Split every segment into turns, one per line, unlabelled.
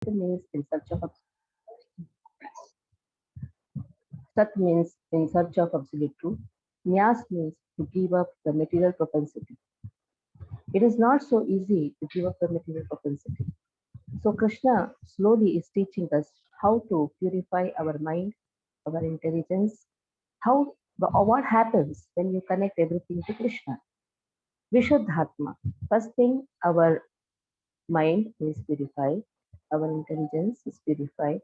means in search of Sat means in search of absolute truth. Nyas means to give up the material propensity. It is not so easy to give up the material propensity. So Krishna slowly is teaching us how to purify our mind, our intelligence, how or what happens when you connect everything to Krishna. Vishuddhatma. First thing, our mind is purified, our intelligence is purified,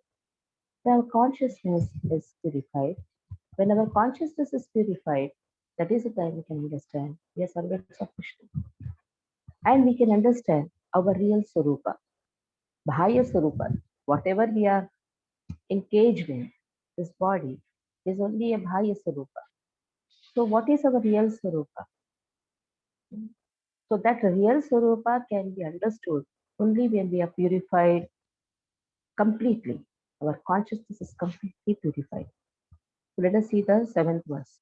our consciousness is purified. When our consciousness is purified, that is the time we can understand we are servants of Krishna. And we can understand our real Sarupa, Bhaya Sarupa. Whatever we are engaged in, this body is only a Bhaya Sarupa. So, what is our real Sarupa? So, that real Sarupa can be understood only when we are purified completely. Our consciousness is completely purified. So, let us see the seventh verse.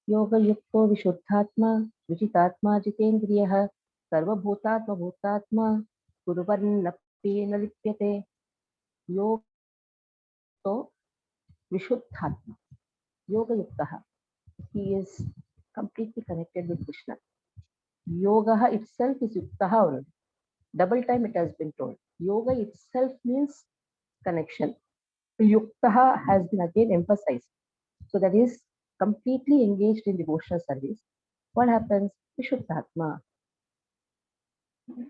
Yoga Yukto Vishuddhatma Vijitatma Jitendriya Sarvabhutatma Bhutatma Kuruvarnapi Nalipyate Yoga Vishuddhatma Yoga Yuktaha. He is completely connected with Krishna. Yoga itself is Yuktaha already. Double time it has been told. Yoga itself means connection. Yuktaha has been again emphasized. So that is completely engaged in devotional service. What happens? Vishuddhatma.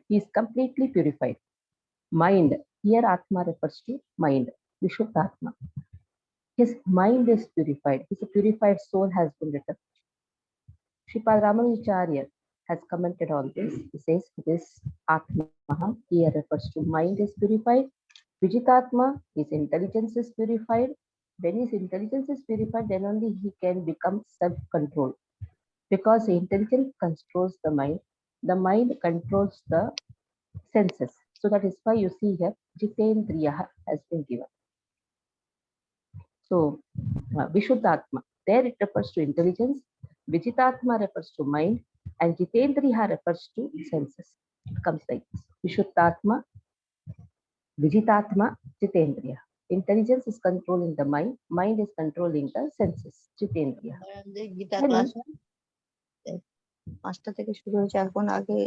He is completely purified. Mind. Here Atma refers to mind. Vishuddhatma. His mind is purified. His purified soul has been written. Sripad Ramanujacharya has commented on this. He says this Atma here refers to mind is purified. Vijitatma, his intelligence is purified. When his intelligence is purified, then only he can become self-controlled. Because the intelligence controls the mind controls the senses. So that is why you see here Jitendriya has been given. So Vishuddhatma, there it refers to intelligence, Vijitatma refers to mind, and Jitendriya refers to senses. It comes like this. Vishuddhatma, Vijitatma, Jitendriya. Intelligence is controlling the mind is controlling the senses. Jitendriya.
Gita
Then,
class 5টা থেকে শুরু হয়েছে, এখন আগে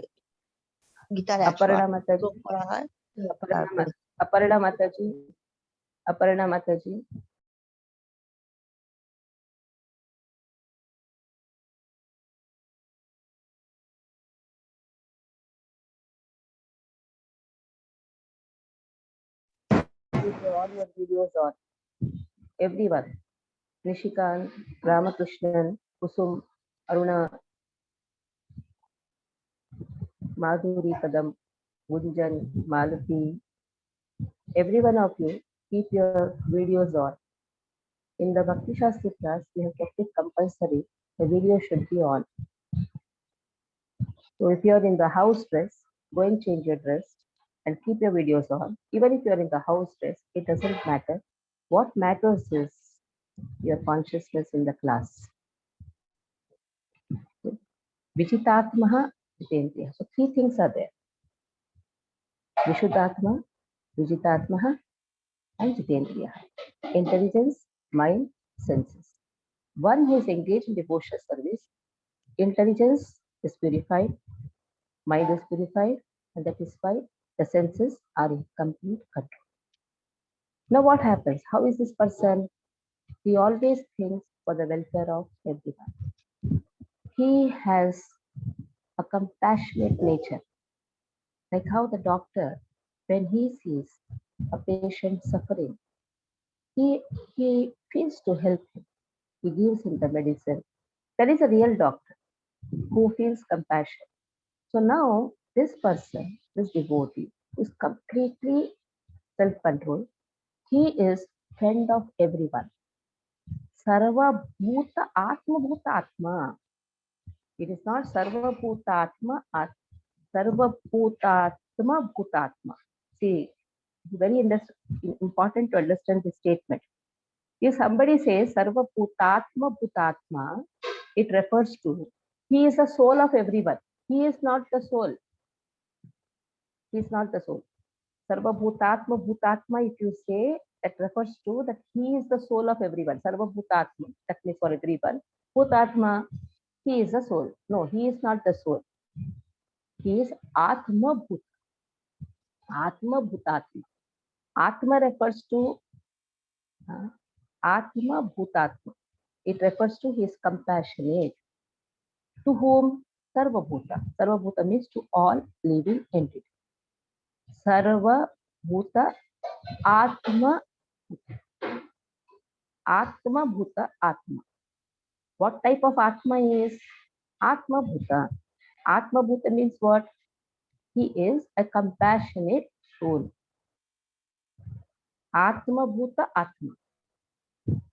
গীতার 108
Aparna Mataji,
শ্লোক করা হয়, তারপরে
Aparna Mataji, Aparna Mataji. All your videos on everyone. Nishikant, Ramakrishnan, Kusum, Aruna, Madhuri Kadam, Gunjan, Malati, every one of you, keep your videos on. In the Bhakti Shastri class, we have kept it compulsory. The video should be on. So if you are in the house dress, go and change your dress and keep your videos on. Even if you are in the house dress, it doesn't matter. What matters is your consciousness in the class. Vijitatmaha, Jitendriya. So three things are there. Vishuddhatma, Vijitatmaha, and Jitendriya. Intelligence, mind, senses. One who is engaged in devotional service, intelligence is purified, mind is purified, and that is why the senses are in complete control. Now what happens? How is this person? He always thinks for the welfare of everyone. He has a compassionate nature, like how the doctor, when he sees a patient suffering, he feels to help him. He gives him the medicine. That is a real doctor who feels compassion. So now this person, this devotee, is completely self-controlled. He is friend of everyone. Sarva Bhuta Atma Bhuta Atma. It is not Sarva Bhuta Atma, Sarva Bhutatma Bhutatma. See, very important to understand this statement. If somebody says Sarva Bhutatma Bhutatma, it refers to he is the soul of everyone. He is not the soul. He is not the soul. Sarva Bhutatma, Bhutatma, if you say, that refers to that he is the soul of everyone. Sarva Bhutatma, that means for everyone. Bhutatma, he is the soul. No, he is not the soul. He is Atma Bhut. Atma Bhutatma. Atma refers to Atma Bhutatma. It refers to his compassionate. To whom? Sarva Bhuta. Sarva Bhuta means to all living entities. Sarva Bhuta Atma. Atma Bhuta Atma. What type of Atma is? Atma Bhuta. Atma Bhuta means what? He is a compassionate soul. Atma Bhuta Atma.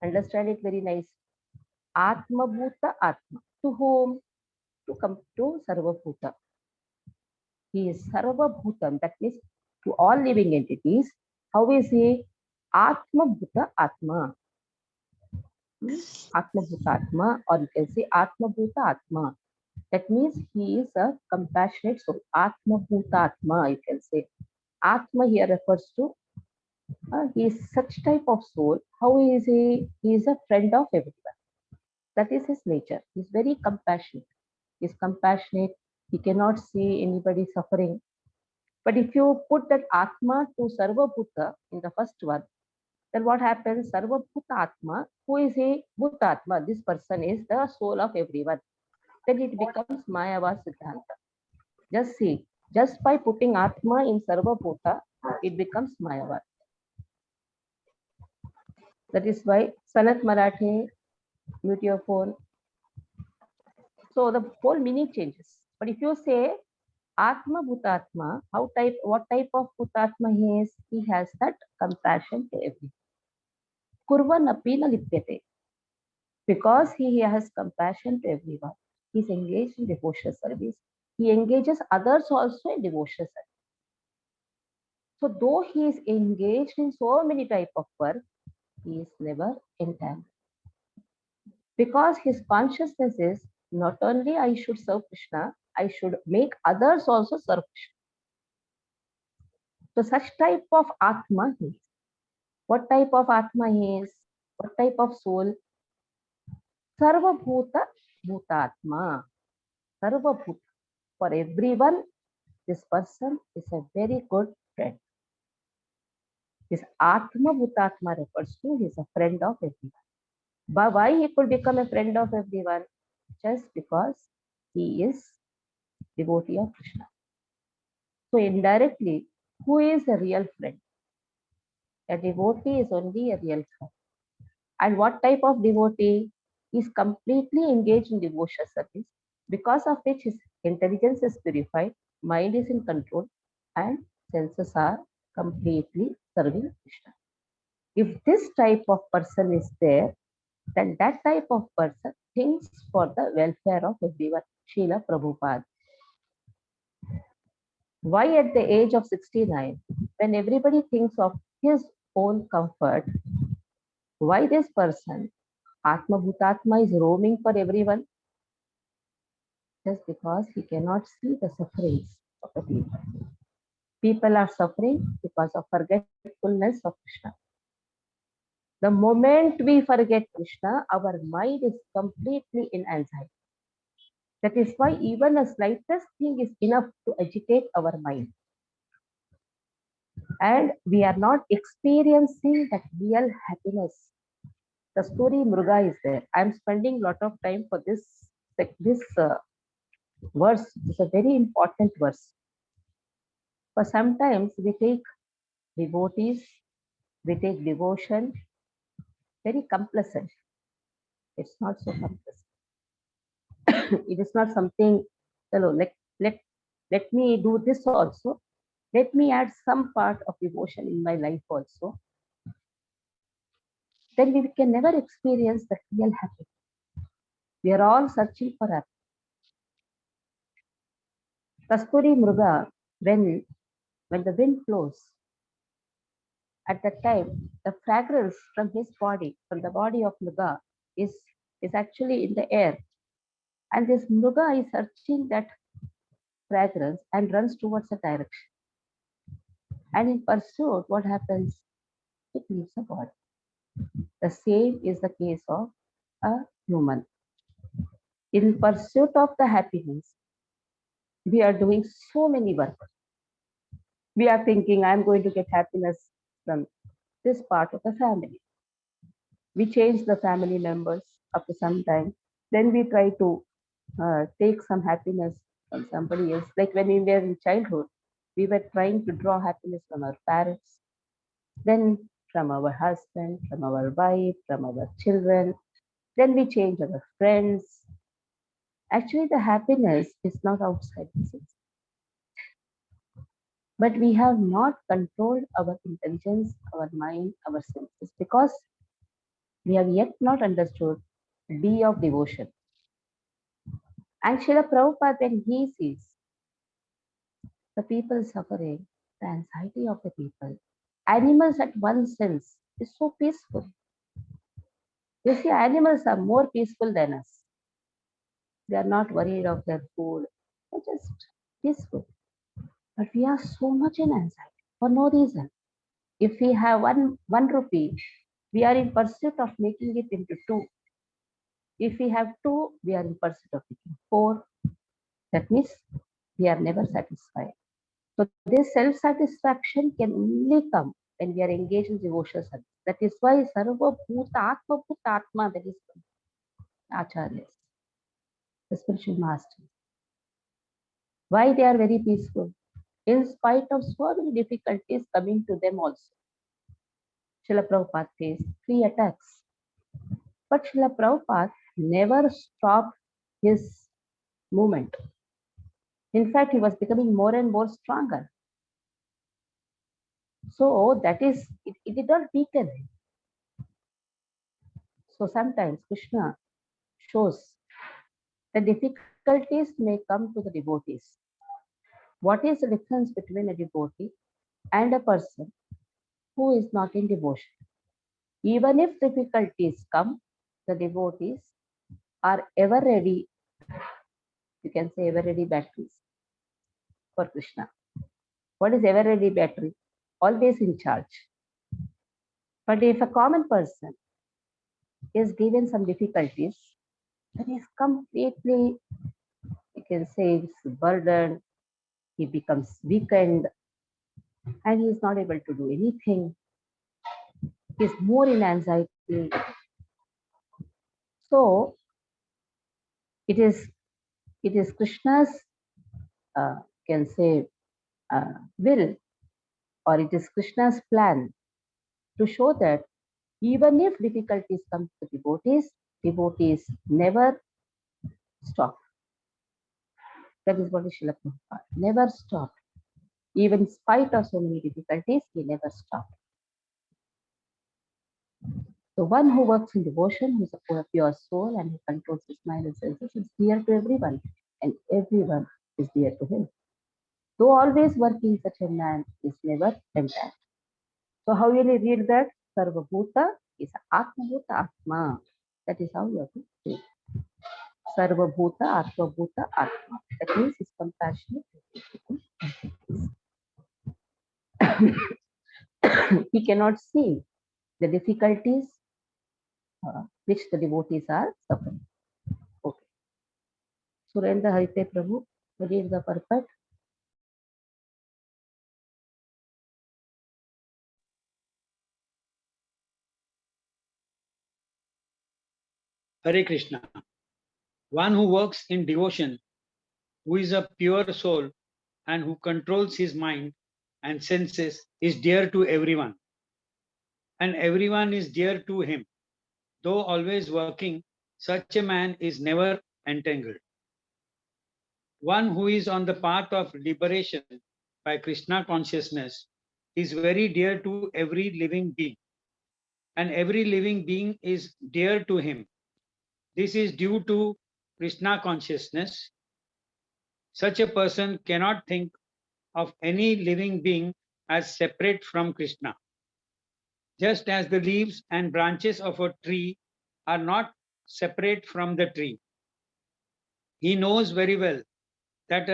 Understand it very nice. Atma Bhuta Atma. To whom? To come to Sarva Bhuta. He is Sarva Bhutam. That means to all living entities. How is he? Atma Bhuta Atma. Atma Bhuta Atma, or you can say Atma Bhuta Atma. That means he is a compassionate soul. Atma Bhuta Atma, you can say. Atma here refers to he is such type of soul. How is he? He is a friend of everyone. That is his nature. He is very compassionate. He is compassionate. He cannot see anybody suffering. But if you put that Atma to Sarva Bhuta in the first one, then what happens? Sarva Bhuta Atma, who is he? Bhutatma. This person is the soul of everyone. Then it becomes Mayava Siddhanta. Just see, just by putting Atma in Sarva Bhuta, it becomes Mayavad. That is why Sanat Marathi, mute your phone. So the whole meaning changes. But if you say Atma Bhutatma, what type of Bhutatma he is? He has that compassion to everyone. Kurvan apina lipyate. Because he has compassion to everyone, he is engaged in devotional service. He engages others also in devotional service. So though he is engaged in so many type of work, he is never entangled. Because his consciousness is not only I should serve Krishna, I should make others also serve Krishna. So such type of Atma he is. What type of Atma he is? What type of soul? Sarva Bhuta Bhutatma. Sarva Bhuta. For everyone, this person is a very good friend. This Atma Bhutatma refers to he is a friend of everyone. But why he could become a friend of everyone? Just because he is devotee of Krishna. So indirectly, who is a real friend? A devotee is only a real friend. And what type of devotee is completely engaged in devotional service, because of which his intelligence is purified, mind is in control, and senses are completely serving Krishna. If this type of person is there, then that type of person thinks for the welfare of everyone. Srila Prabhupada. Why at the age of 69, when everybody thinks of his own comfort, why this person, Atma Bhutatma, is roaming for everyone? Just because he cannot see the sufferings of the people. People are suffering because of forgetfulness of Krishna. The moment we forget Krishna, our mind is completely in anxiety. That is why even a slightest thing is enough to agitate our mind. And we are not experiencing that real happiness. The story Mruga is there. I am spending a lot of time for this verse. It's a very important verse. For sometimes we take devotees, we take devotion very complacent. It's not so complacent. It is not something, let me do this also. Let me add some part of devotion in my life also. Then we can never experience the real happiness. We are all searching for happiness. Kasturi Mruga, when the wind blows, at that time, the fragrance from his body, from the body of Mruga, is actually in the air. And this Mruga is searching that fragrance and runs towards a direction. And in pursuit, what happens? It leaves the body. The same is the case of a human. In pursuit of the happiness, we are doing so many work. We are thinking, I'm going to get happiness from this part of the family. We change the family members after some time. Then we try to take some happiness from somebody else. Like when we were in childhood, we were trying to draw happiness from our parents, then from our husband, from our wife, from our children. Then we change our friends. Actually, the happiness is not outside this, but we have not controlled our intelligence, our mind, our senses because we have yet not understood D of devotion. And Srila Prabhupada, when he sees the people suffering, the anxiety of the people, animals at one sense is so peaceful. You see, animals are more peaceful than us. They are not worried of their food. They're just peaceful. But we are so much in anxiety for no reason. If we have one rupee, we are in pursuit of making it into two. If we have two, we are in pursuit of making four. That means we are never satisfied. So this self-satisfaction can only come when we are engaged in devotional service. That is why Sarva Bhuta Atma Bhuta Atma, that is Acharyas, the spiritual masters. Why they are very peaceful? In spite of so many difficulties coming to them also. Srila Prabhupada faced 3 attacks. But Srila Prabhupada never stopped his movement. In fact, he was becoming more and more stronger. So that is, it did not weaken him. So sometimes Krishna shows the difficulties may come to the devotees. What is the difference between a devotee and a person who is not in devotion? Even if difficulties come, the devotees are ever ready, you can say ever ready batteries for Krishna. What is ever ready battery? Always in charge. But if a common person is given some difficulties, then he is completely, you can say, burdened, he becomes weakened, and he is not able to do anything. He is more in anxiety. So it is Krishna's, can say, will, or it is Krishna's plan to show that even if difficulties come to devotees never stop. That is what is Srila Prabhupada. Never stopped. Even in spite of so many difficulties, he never stopped. The one who works in devotion, who is a pure soul and who controls his mind and senses, is dear to everyone, and everyone is dear to him. Though always working, such a man is never tempted. So how will you read that? Sarva Bhuta is Atma Bhuta Atma. That is how you have to read. Sarva Bhuta Atma Bhuta Atma. That means he's compassionate. He cannot see the difficulties which the devotees are suffering. Okay. Surendra Harite Prabhu, read the purport.
Hare Krishna. One who works in devotion, who is a pure soul and who controls his mind and senses, is dear to everyone. And everyone is dear to him. Though always working, such a man is never entangled. One who is on the path of liberation by Krishna consciousness is very dear to every living being. And every living being is dear to him. This is due to Krishna consciousness. Such a person cannot think of any living being as separate from Krishna. Just as the leaves and branches of a tree are not separate from the tree. He knows very well that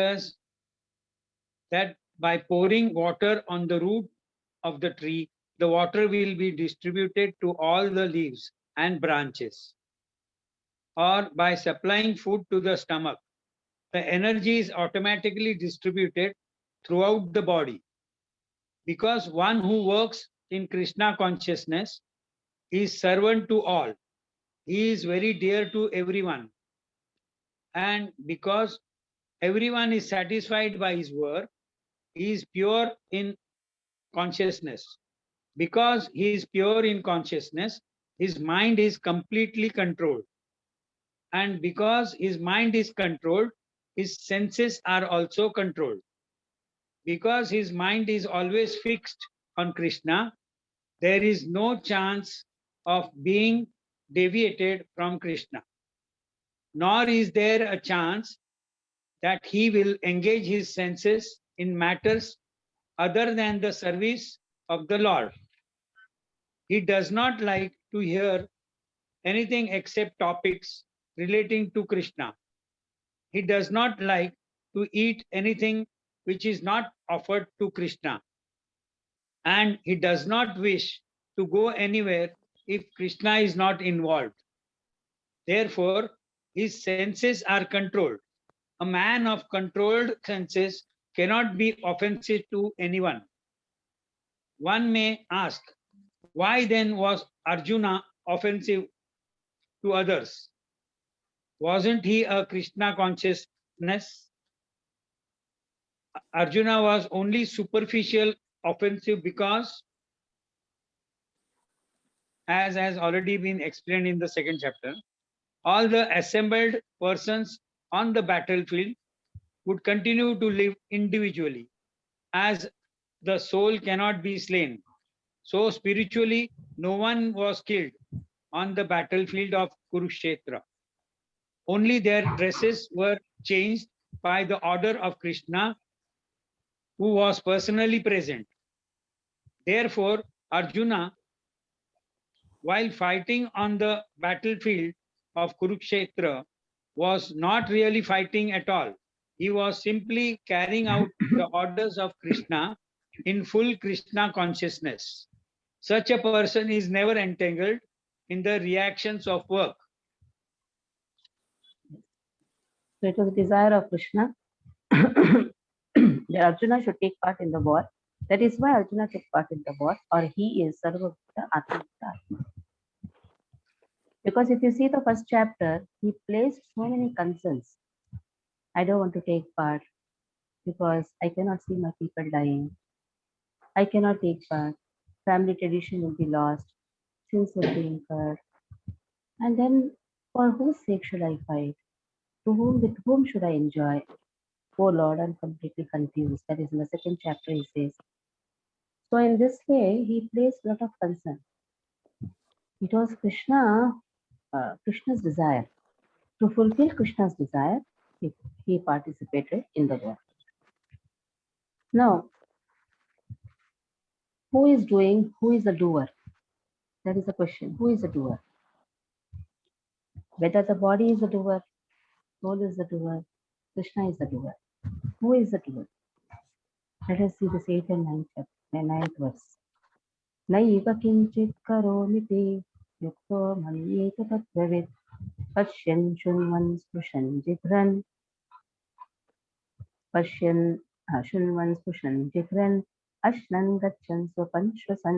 by pouring water on the root of the tree, the water will be distributed to all the leaves and branches. Or by supplying food to the stomach, the energy is automatically distributed throughout the body. Because one who works in Krishna consciousness is servant to all. He is very dear to everyone. And because everyone is satisfied by his work, he is pure in consciousness. Because he is pure in consciousness, his mind is completely controlled. And because his mind is controlled, his senses are also controlled. Because his mind is always fixed on Krishna, there is no chance of being deviated from Krishna. Nor is there a chance that he will engage his senses in matters other than the service of the Lord. He does not like to hear anything except topics relating to Krishna. He does not like to eat anything which is not offered to Krishna. And he does not wish to go anywhere if Krishna is not involved. Therefore, his senses are controlled. A man of controlled senses cannot be offensive to anyone. One may ask, why then was Arjuna offensive to others? Wasn't he a Krishna consciousness? Arjuna was only superficial offensive because, as has already been explained in the second chapter, all the assembled persons on the battlefield would continue to live individually, as the soul cannot be slain. So spiritually, no one was killed on the battlefield of Kurukshetra. Only their dresses were changed by the order of Krishna, who was personally present. Therefore, Arjuna, while fighting on the battlefield of Kurukshetra, was not really fighting at all. He was simply carrying out the orders of Krishna in full Krishna consciousness. Such a person is never entangled in the reactions of work.
So it was the desire of Krishna that Arjuna should take part in the war. That is why Arjuna took part in the war, or he is Sarvabhuta Atma. Because if you see the first chapter, he placed so many concerns. I don't want to take part because I cannot see my people dying. I cannot take part. Family tradition will be lost. Sins will be incurred. And then, for whose sake should I fight? With whom should I enjoy? Oh Lord, I'm completely confused. That is in the second chapter, he says. So in this way, he placed a lot of concern. It was Krishna's desire. To fulfill Krishna's desire, he participated in the war. Now, who is the doer? That is the question. Who is the doer? Whether the body is the doer, soul is the doer, Krishna is the doer. Who is the doer? Let us see this 8th and 9th verse. Naiva kinchit karomiti yukto manyeta tattvavid pashyan shunvan spushan jigran shunvan spushan jigran ashnan gachan swapan shvasan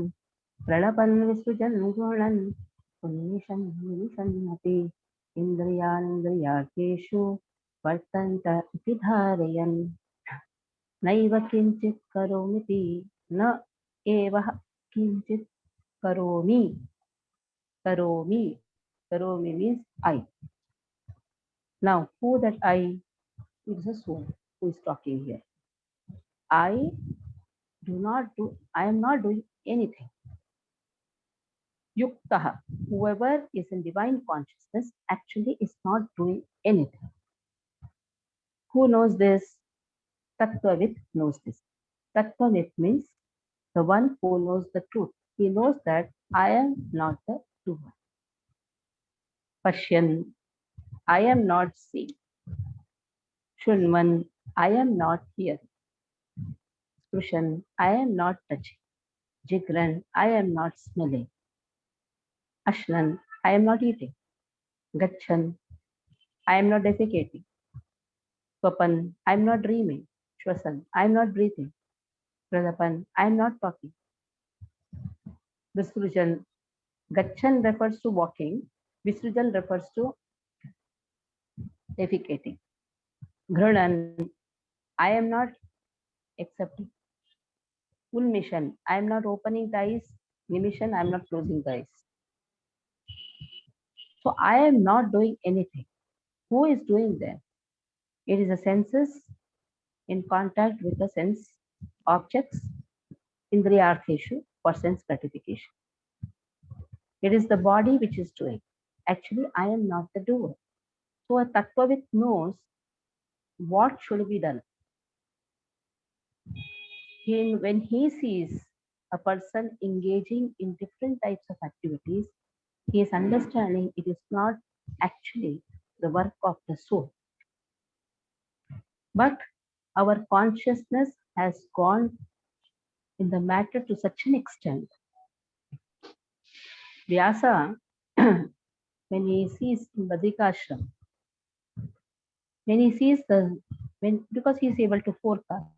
pralapan visrujan gunan punnishan nishanmati indriyanindriyarkeshu vartanta iti dharayan naiva kinchit karomiti na eva kinchit karomi. Karomi means I. Now, who that I? It is a soul who is talking here. I am not doing anything. Yuktaha, whoever is in divine consciousness actually is not doing anything. Who knows this? Tattvavit knows this. Tattvavit means the one who knows the truth. He knows that I am not the doer. Pashyan, I am not seeing. Shunvan, I am not hearing. Sprushan, I am not touching. Jigran, I am not smelling. Ashnan, I am not eating. Gachan, I am not defecating. Swapan, I am not dreaming. Shwasan, I am not breathing. Pralapan, I am not talking. Visrujan, Gachan refers to walking. Visrujan refers to defecating. Ghranan, I am not accepting. Ulmishan, I am not opening the eyes. Nimishan, I am not closing the eyes. So I am not doing anything. Who is doing that? It is the senses in contact with the sense objects, indriyartheshu, for sense gratification. It is the body which is doing. Actually, I am not the doer. So a Tattvavit knows what should be done. When he sees a person engaging in different types of activities, he is understanding it is not actually the work of the soul. But our consciousness has gone in the matter to such an extent. Vyasa, when he sees in Badrikashram, when he sees because he is able to forecast,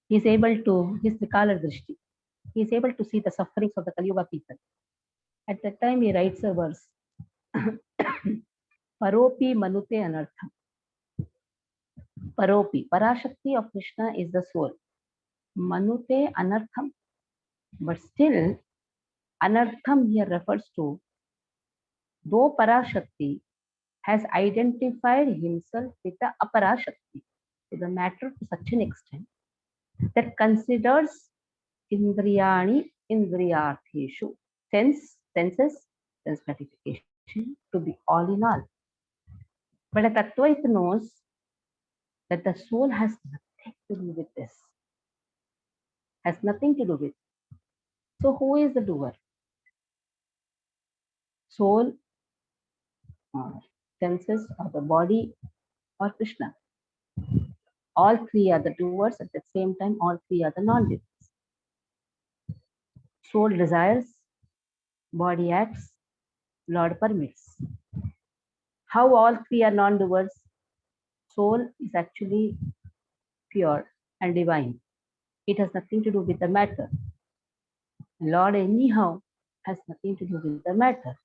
he is able to, his Trikala Drishti, he is able to see the sufferings of the Kali Yuga people. At that time, he writes a verse, Paropi Manute Anartham. Paropi, Parashakti of Krishna is the soul. Manute Anartham. But still, Anartham here refers to, though Parashakti has identified himself with the Aparashakti to the matter to such an extent that considers Indriyani Indriyartheshu, senses, sense gratification to be all in all. But a Tattvait knows that the soul has nothing to do with this, has nothing to do with. So who is the doer? Soul, senses, or the body, or Krishna? All three are the doers at the same time, all three are the non-doers. Soul desires, body acts, Lord permits. How all three are non-doers? Soul is actually pure and divine. It has nothing to do with the matter. Lord anyhow has nothing to do with the matter.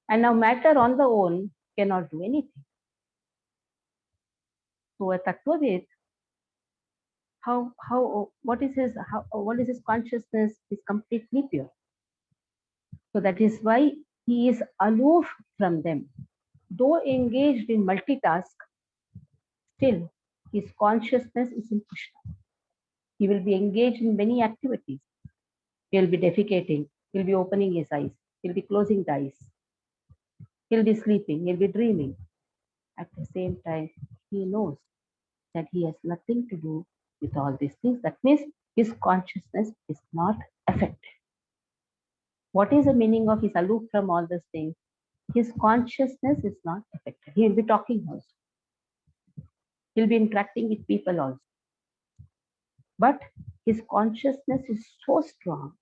And now matter on the own cannot do anything. So a Tattvavit, what is his consciousness is completely pure. So that is why he is aloof from them. Though engaged in multitask, still his consciousness is in Krishna. He will be engaged in many activities. He will be defecating, he will be opening his eyes, he will be closing the eyes, he will be sleeping, he will be dreaming. At the same time, he knows that he has nothing to do with all these things. That means his consciousness is not affected. What is the meaning of his aloof from all these things? His consciousness is not affected. He will be talking also. He'll be interacting with people also. But his consciousness is so strong.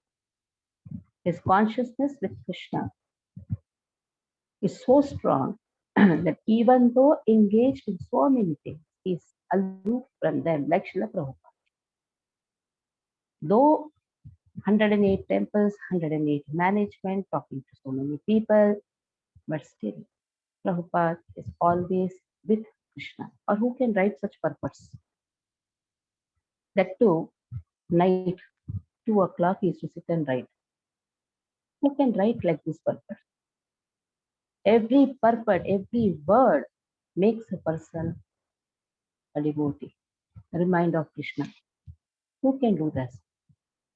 His consciousness with Krishna is so strong that even though engaged in so many things, he is aloof from them, like Srila Prabhupada. Though 108 temples, 108 management, talking to so many people, but still Prabhupada is always with Krishna. Or who can write such purpose? That too, night, 2 o'clock, he used to sit and write. Who can write like this purpose? Every purport, every word makes a person a devotee, a reminder of Krishna. Who can do this?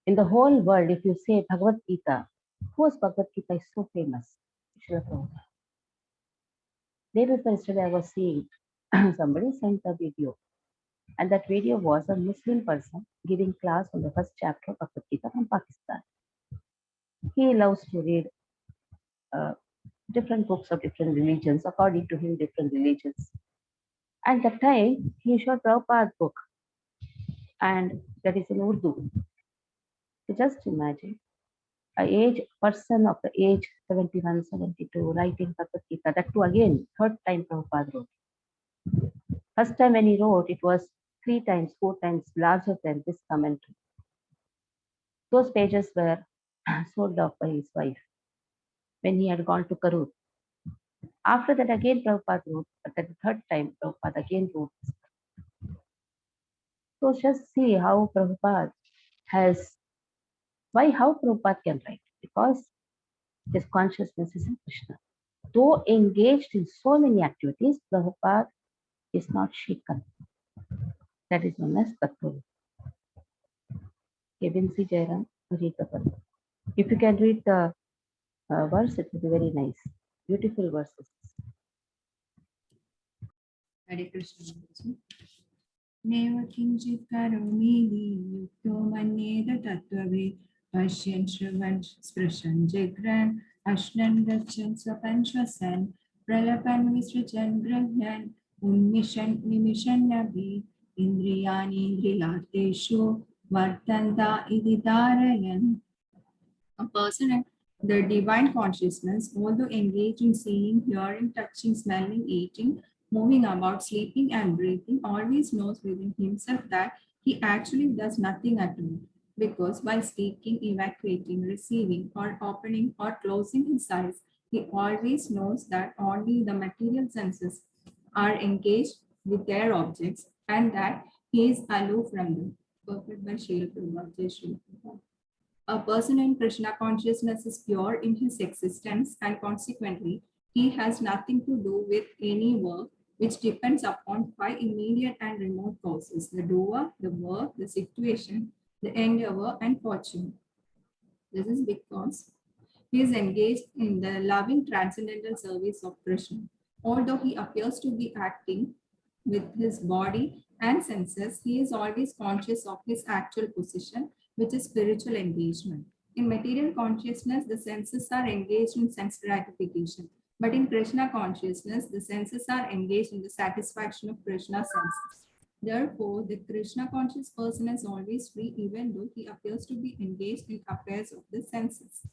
In the whole world, if you say Bhagavad Gita, whose Bhagavad Gita is so famous? Srila Prabhupada. Day before yesterday, I was seeing somebody sent a video, and that video was a Muslim person giving class on the first chapter of Bhagavad Gita from Pakistan. He loves to read different books of different religions, according to him, different religions. And that time, he showed Prabhupada's book, and that is in Urdu. So just imagine a age person of the age 71, 72 writing Bhagavad Gita. That too again, third time Prabhupada wrote. First time when he wrote, it was 3 times, 4 times larger than this commentary. Those pages were sold off by his wife when he had gone to Karur. After that, again Prabhupada wrote, but at the third time, Prabhupada again wrote. So just see how Prabhupada has, how Prabhupada can write? Because his consciousness is in Krishna. Though engaged in so many activities, Prabhupada is not shaken. That is known as Tattva. Kevin C. Jairam, read the verse. If you can read the verse, it will be very nice. Beautiful verses.
Hare Krishna. Neva kinchit karomidi yukto manyeda tattvavid pashyan shravan sprashan jagran ashnan gachan swapan shwasan pralapan visrajan grahyan unmishan nimishan nabi indriyani indriyakteshu vartanta idi dharayan. A person in the divine consciousness, although engaged in seeing, hearing, touching, smelling, eating, moving about, sleeping, and breathing, always knows within himself that he actually does nothing at all. Because by speaking, evacuating, receiving, or opening or closing his eyes, he always knows that only the material senses are engaged with their objects and that he is aloof from them. Perfect by Srila Prabhupada. Jai Srila Prabhupada. A person in Krishna consciousness is pure in his existence, and consequently, he has nothing to do with any work which depends upon 5 immediate and remote causes: the doer, the work, the situation, the endeavor, and fortune. This is because he is engaged in the loving transcendental service of Krishna. Although he appears to be acting with his body and senses, he is always conscious of his actual position, which is spiritual engagement. In material consciousness, the senses are engaged in sense gratification. But in Krishna consciousness, the senses are engaged in the satisfaction of Krishna's senses. Therefore, the Krishna conscious person is always free, even though he appears to be engaged in affairs of the senses.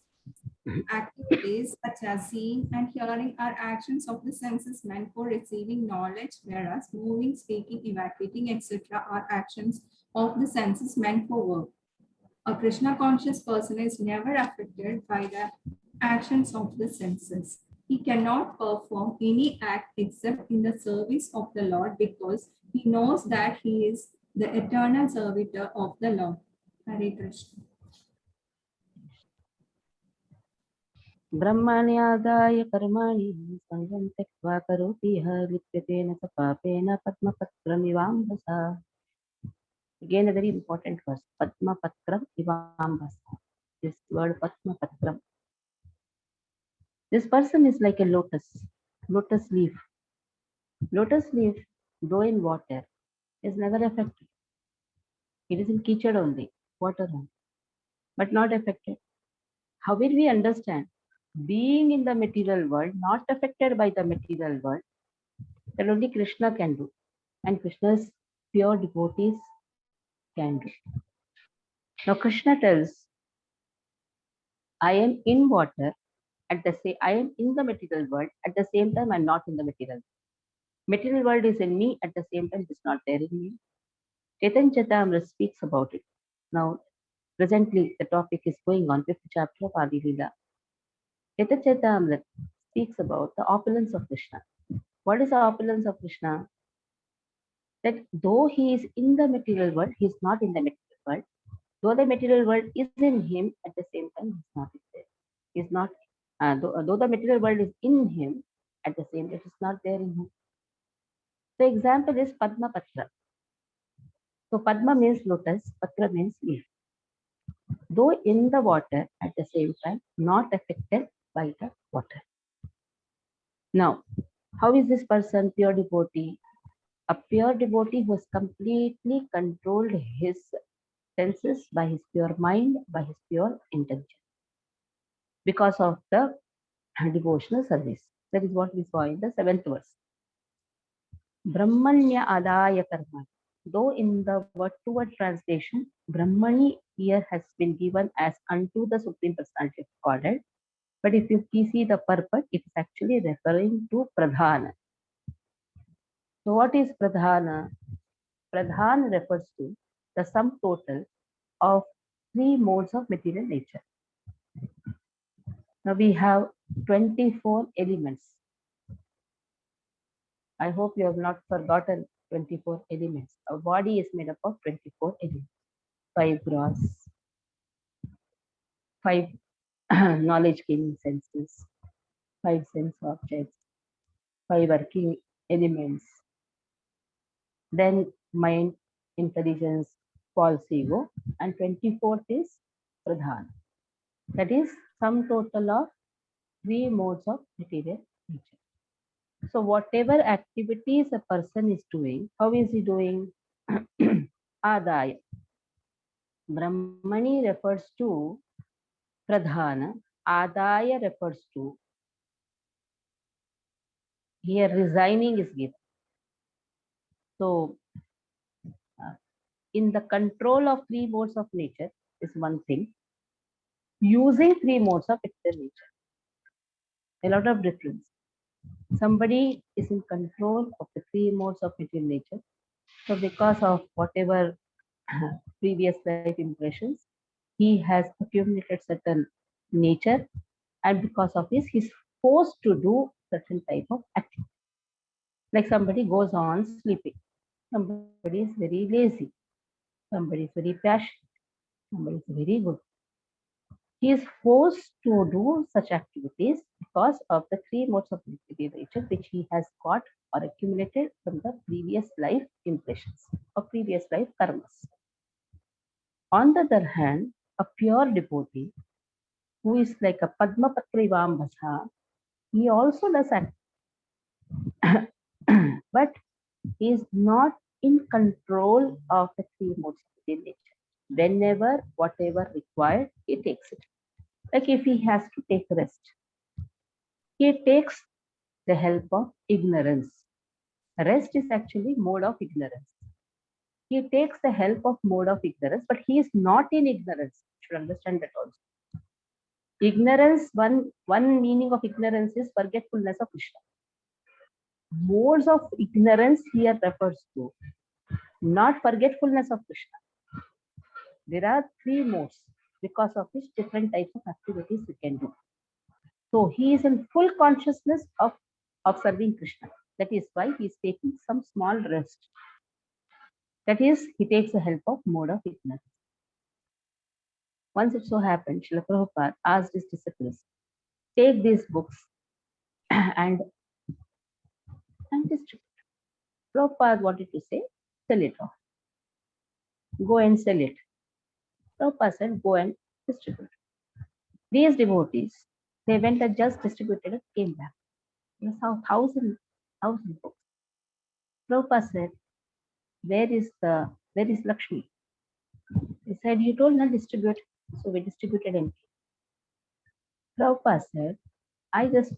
Activities such as seeing and hearing are actions of the senses meant for receiving knowledge, whereas moving, speaking, evacuating, etc. are actions of the senses meant for work. A Krishna conscious person is never affected by the actions of the senses. He cannot perform any act except in the service of the Lord because he knows that he is the eternal servitor of the Lord. Hare Krishna.
ब्रह्मण्यादाय कर्माणि संगं त्यक्त्वा करोति यः लिप्यतेन स पापेन पद्मपत्रमिवाम्भसा. Again, a very important verse. Padmapatram ivambasa. This word Padmapatram. This person is like a lotus leaf. Lotus leaf, though in water, is never affected. It is in kitchen only, water only, but not affected. How will we understand? Being in the material world, not affected by the material world, that only Krishna can do. And Krishna's pure devotees can do. Now Krishna tells, I am in water, I am in the material world, at the same time I'm not in the material world. Material world is in me, at the same time it is not there in me. Chaitanya Charitamrita speaks about it. Now, presently the topic is going on, 5th chapter of Adi Leela. Chaitanya Charitamrita speaks about the opulence of Krishna. What is the opulence of Krishna? That though he is in the material world, he is not in the material world. Though the material world is in him, at the same time he is not there. He is not. Though the material world is in him, at the same time it is not there in him. The example is Padma Patra. So Padma means lotus, Patra means leaf. Though in the water, at the same time not affected by the water. Now, how is this person pure devotee? A pure devotee who has completely controlled his senses by his pure mind, by his pure intention, because of the devotional service. That is what we saw in the 7th verse. Brahmanya adaya karma. Though in the word-to-word translation, Brahmani here has been given as unto the Supreme Personality of Godhead. But if you see the purpose, it is actually referring to Pradhana. So what is Pradhana? Pradhan refers to the sum total of three modes of material nature. Now we have 24 elements. I hope you have not forgotten 24 elements. Our body is made up of 24 elements. 5 gross, 5 knowledge gaining senses, 5 sense objects, 5 working elements, then mind, intelligence, false ego, and 24th is pradhan. That is sum total of 3 modes of material nature. So whatever activities a person is doing, how is he doing? Adaya. Brahmani refers to pradhana. Adaya refers to, here resigning is given. So in the control of 3 modes of nature is one thing. Using 3 modes of material nature, a lot of difference. Somebody is in control of the 3 modes of material nature. So because of whatever previous life impressions, he has accumulated certain nature, and because of this, he's forced to do certain type of activity. Like somebody goes on sleeping, somebody is very lazy, somebody is very passionate, somebody is very good. He is forced to do such activities because of the 3 modes of material nature which he has got or accumulated from the previous life impressions or previous life karmas. On the other hand, a pure devotee who is like a Padma Patrivambasa, he also does act, but he is not in control of the 3 modes of material nature. Whenever, whatever required, he takes it. Like if he has to take rest, he takes the help of ignorance. Rest is actually mode of ignorance. He takes the help of mode of ignorance, but he is not in ignorance. You should understand that also. Ignorance, one meaning of ignorance is forgetfulness of Krishna. Modes of ignorance here refers to not forgetfulness of Krishna. There are 3 modes because of which different types of activities we can do. So he is in full consciousness of serving Krishna. That is why he is taking some small rest. That is, he takes the help of mode of ignorance. Once it so happened, Srila Prabhupada asked his disciples, take these books and distribute. Prabhupada wanted to say, sell it off. Go and sell it. Prabhupada said, go and distribute. These devotees, they went and just distributed and came back. They saw thousand books. Prabhupada said, where is Lakshmi? He said, you told not distribute, so we distributed empty. Prabhupada said, I just